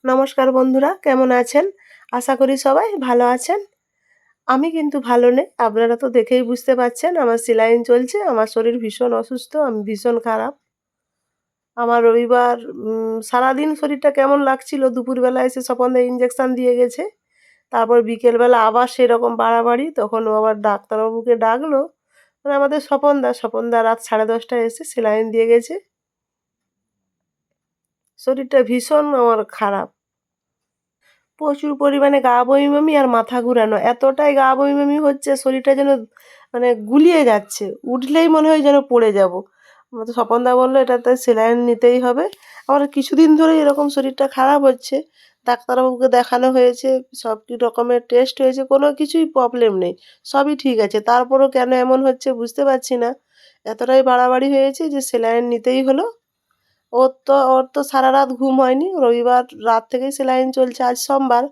নমস্কার বন্ধুরা, কেমন আছেন? আশা করি সবাই ভালো আছেন। আমি কিন্তু ভালো নেই। আপনারা তো দেখেই বুঝতে পারছেন আমার সেলাইন চলছে। আমার শরীর ভীষণ অসুস্থ, আমি ভীষণ খারাপ। আমার রবিবার সারাদিন শরীরটা কেমন লাগছিল, দুপুরবেলা এসে স্বপনদা ইঞ্জেকশন দিয়ে গেছে। তারপর বিকেলবেলা আবার সেরকম বাড়াবাড়ি, তখন ও আবার ডাক্তারবাবুকে ডাকলো। মানে আমাদের স্বপনদা রাত 10:30টায় এসে সেলাইন দিয়ে গেছে। শরীরটা ভীষণ আমার খারাপ। প্রচুর পরিমাণে গা বমি বমি আর মাথা ঘুরানো, এতটাই গা বমি বমি হচ্ছে শরীরটা যেন মানে গুলিয়ে যাচ্ছে, উঠলেই মনে হয় যেন পড়ে যাব। আমার তো স্বপনদা বললো এটাতে সেলাইন নিতেই হবে। আমার কিছুদিন ধরে এরকম শরীরটা খারাপ হচ্ছে, ডাক্তারবাবুকে দেখানো হয়েছে, সব কি রকমের টেস্ট হয়েছে, কোনো কিছুই প্রবলেম নেই, সবই ঠিক আছে, তারপরও কেন এমন হচ্ছে বুঝতে পারছি না। এতটাই বাড়াবাড়ি হয়েছে যে সেলাইন নিতেই হলো। ওর তো সারা রাত ঘুম হয়নি, রবিবার রাত থেকেই সেলাইন চলছে, আজ সোমবার।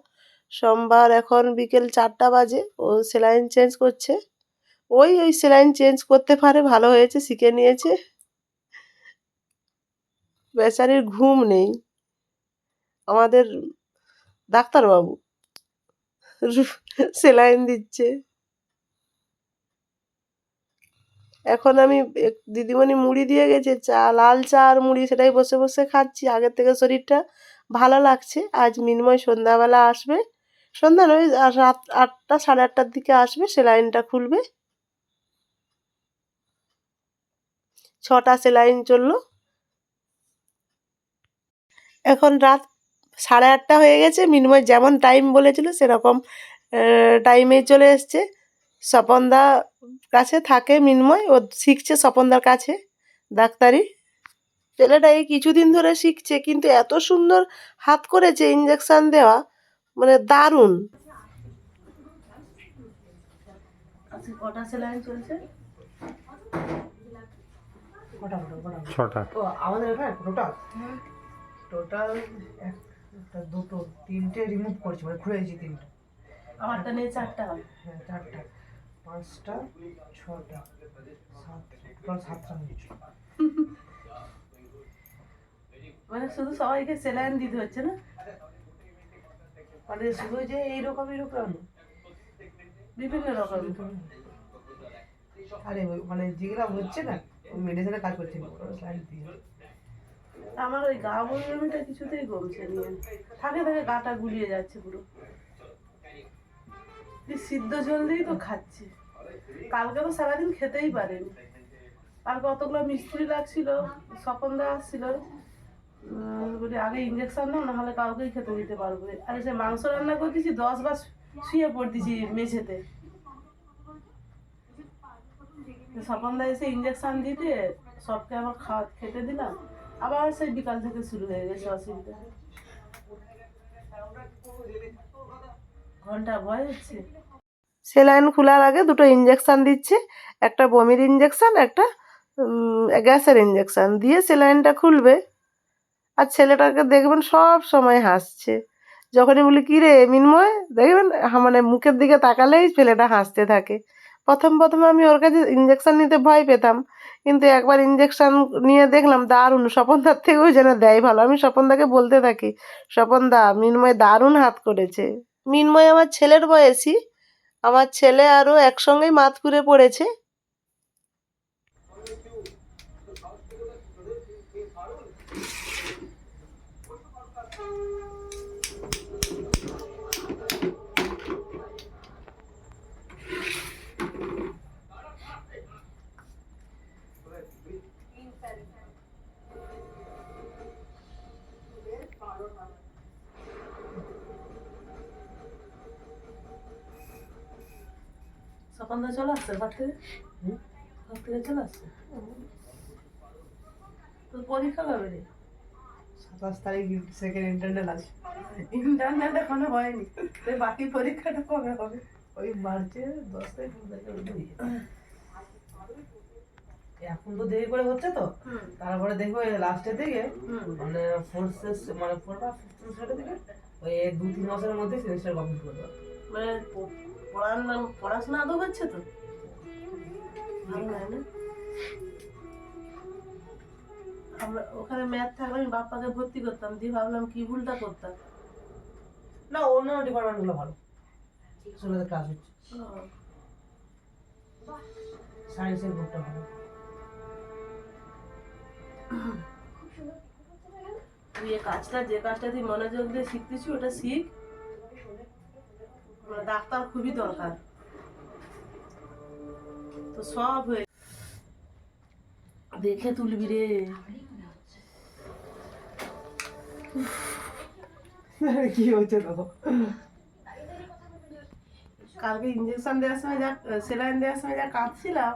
সোমবার এখন বিকেল 4টা বাজে, ও সেলাইন চেঞ্জ করছে। ওই সেলাইন চেঞ্জ করতে পারে, ভালো হয়েছে, শিখে নিয়েছে। বেচারির ঘুম নেই আমাদের ডাক্তারবাবু, সেলাইন দিচ্ছে। এখন আমি দিদিমণি মুড়ি দিয়ে গেছে, চা, লাল চা আর মুড়ি, সেটাই বসে বসে খাচ্ছি। আগের থেকে শরীরটা ভালো লাগছে। আজ মিন্ময় সন্ধ্যাবেলা আসবে, সন্ধ্যা নয়, রাত 8টা 8:30টার দিকে আসবে, সেলাইনটা খুলবে। 6টা সেলাইন চললো। এখন রাত 8:30 হয়ে গেছে। মিন্ময় যেমন টাইম বলেছিল সেরকম টাইমেই চলে এসছে। স্বপনদা কাছে থাকে মিন্ময়, ও শিখছে স্বপনদার কাছে ডাক্তারি। ছেলেটা এই কিছুদিন ধরে শিখছে, কিন্তু এত সুন্দর হাত করেছে ইঞ্জেকশন দেওয়া, মানে দারুণ। আজকে কটা সেলাইন চলছে? ছটা। ও আমাদের এখানে টোটাল টোটাল একটা, দুটো, তিনটে রিমুভ করছি, মানে খুলেছি তিনটে। আমারটা নিয়ে 4টা হয়। হ্যাঁ 4টা, 5টা, 6টা, 7টা হচ্ছে। মানে শুধু সবাইকে সেলাইন দিতে হচ্ছে না, মানে শুধু যে এইরকম এরকম বিভিন্ন রকম। আরে মানে যেগুলো হচ্ছে না, ওই মেডিসিনের কাজ করছে না, ওরা স্লাইড দিয়ে। আমার ওই গা বমিটা কিছুতেই কমছে নিয়ে, থাকে থাকে গাটা গুলিয়ে যাচ্ছে পুরো। সিদ্ধ জল দিয়েই তো খাচ্ছি। কালকে তো সারাদিন খেতেই পারেনি। কালকে অতগুলো মিস্ত্রি লাগছিল, স্বপনদা আসছিল, বলি আগে ইঞ্জেকশন দাও, নাহলে কাউকেই খেতে দিতে পারবো। আর সে মাংস রান্না করতেছি, 10 বার শুয়ে পড়তেছি মেঝেতে। স্বপনদা এসে ইঞ্জেকশন দিতে সবকে আবার খেতে দিলাম, আবার সেই বিকাল থেকে শুরু হয়ে গেছে অসুবিধা। ঘন্টা ভয় হচ্ছে। সেলাইন খোলার আগে দুটো ইঞ্জেকশন দিচ্ছে, একটা বমির ইঞ্জেকশন, একটা গ্যাসের ইঞ্জেকশন দিয়ে সেলাইনটা খুলবে। আর ছেলেটাকে দেখবেন সব সময় হাসছে। যখনই বলি কি রে মিন্ময়, দেখবেন মানে মুখের দিকে তাকালেই ছেলেটা হাসতে থাকে। প্রথমে আমি ওর কাছে ইঞ্জেকশন নিতে ভয় পেতাম, কিন্তু একবার ইঞ্জেকশন নিয়ে দেখলাম দারুণ, স্বপনদার থেকেও যেন দেয় ভালো। আমি স্বপনদাকে বলতে থাকি, স্বপনদা মিন্ময় দারুণ হাত করেছে। মিন্ময় আমার ছেলের বয়সী, আমার ছেলে আরও একসঙ্গেই মাতপুরে পড়েছে। স্বপনদা চলে আসছে ঘর থেকে, চলে আসছে। তোর পরীক্ষা কবে রে? 27 তারিখ সেকেন্ড ইন্টারনাল আছে। ইন্টারনাল এখনো হয়নি, বাকি পরীক্ষাটা কবে হবে? ওই মার্চের 10 তারিখ। এখন তো দেরি করে হচ্ছে তো, তারপরে দেখবো লাস্টের দিকে, মানে মানে 4 বা 5 সেমিস্টারের দিকে, ওই 2-3 মাসের মধ্যে সেমিস্টার কমপ্লিট করবো। মানে পড়াশোনা আদৌ হচ্ছে তো ভালো হয় না। আমরা ওখানে ম্যাথ থাকলে আমি বাপ্পাকে ভর্তি করতাম, দিয়ে ভাবলাম কি ভুলটা করতাম, না, অন্যান্য ডিপার্টমেন্টগুলো ভালো, সোলাতে ক্লাস হচ্ছে। সায়েন্সের বুকটা ভালো। তুই এই কাজটা, যে কাজটা তুই মনোযোগ দিয়ে শিখতেছি ওটা শিখ। মানে ডাক্তার খুবই দরকার, তো সব হয়ে দেখে তুলবি রে। কি হচ্ছে দেখো, কালকে ইঞ্জেকশন দেওয়ার সময় যা, সেলাইন দেওয়ার সময় যা কাঁদছিলাম,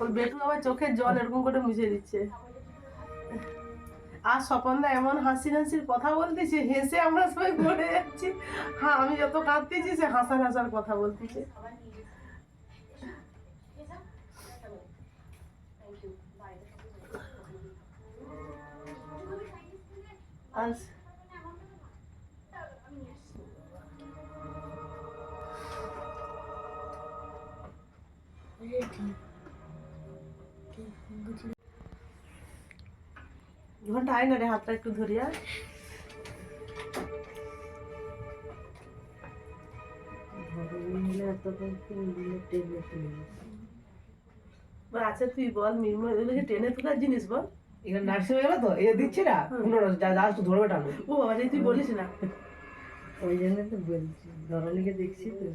ওর বেটু আবার চোখের জল এরকম করে মুছে দিচ্ছে। আর স্বপনদা এমন হাসি হাসির কথা বলতেছে, হেসে আমরা সবাই পড়ে যাচ্ছি। হ্যাঁ, আমি যত কাঁদতেছি সে হাসার হাসার কথা বলতেছে। আর ঘন্টা আয় না রে, হাতটা একটু ধরিয়া। আচ্ছা তুই বল, মির্মা এগুলোকে টেনে তোলার জিনিস বল। এখানে নার্সিং হয়ে গেল তো, এ দিচ্ছি না, যা যা একটু ধরবে টানো। ও বাবা রে, তুই বলিস না। ওই জন্য তো বলছি, ধরনীকে দেখছি তো,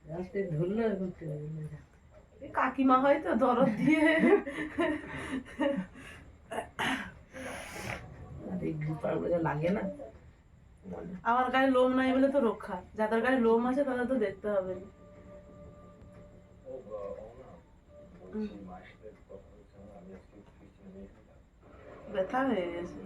জাস্ট ধরলো আর করতে পারি না। এ কাকিমা হয়তো দরদ দিয়ে। আর এই গ্রুপারগুলো যা লাগে না, আমার গায়ে লোম নাই বলে তো রক্ষা, যাদের গায়ে লোম আছে তাদের তো দেখতে হবে না। ব্যথা হয়ে গেছে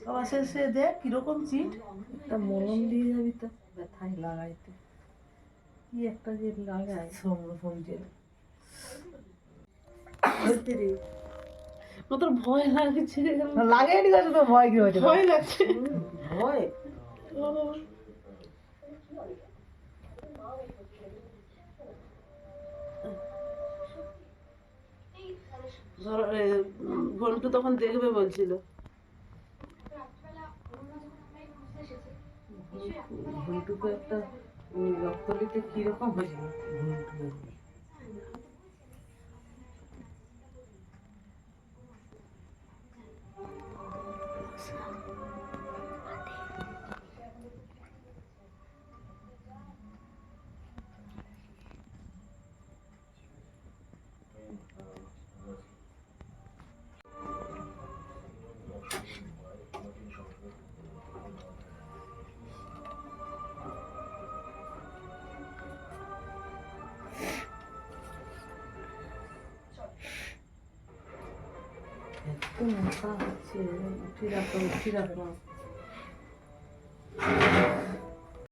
বাবা, সে দেখ কিরকম চিট। একটা মলম দিয়ে যাবি তো, ব্যথায় লাগাইতে কি একটা যে লাগায় সোম জেল। তোর ভয় লাগছে? লাগে ঠিক আছে, তো ভয় কি হয়েছে? ভয় লাগছে, ভয় ঘন্টু তখন দেখবে বলছিল। ঘুমটুকু একটা রক্তলিতে কিরকম হয়েছিল ঘুমটুকু। এত মশা হচ্ছে, উঠি রাখো উঠি রাখো।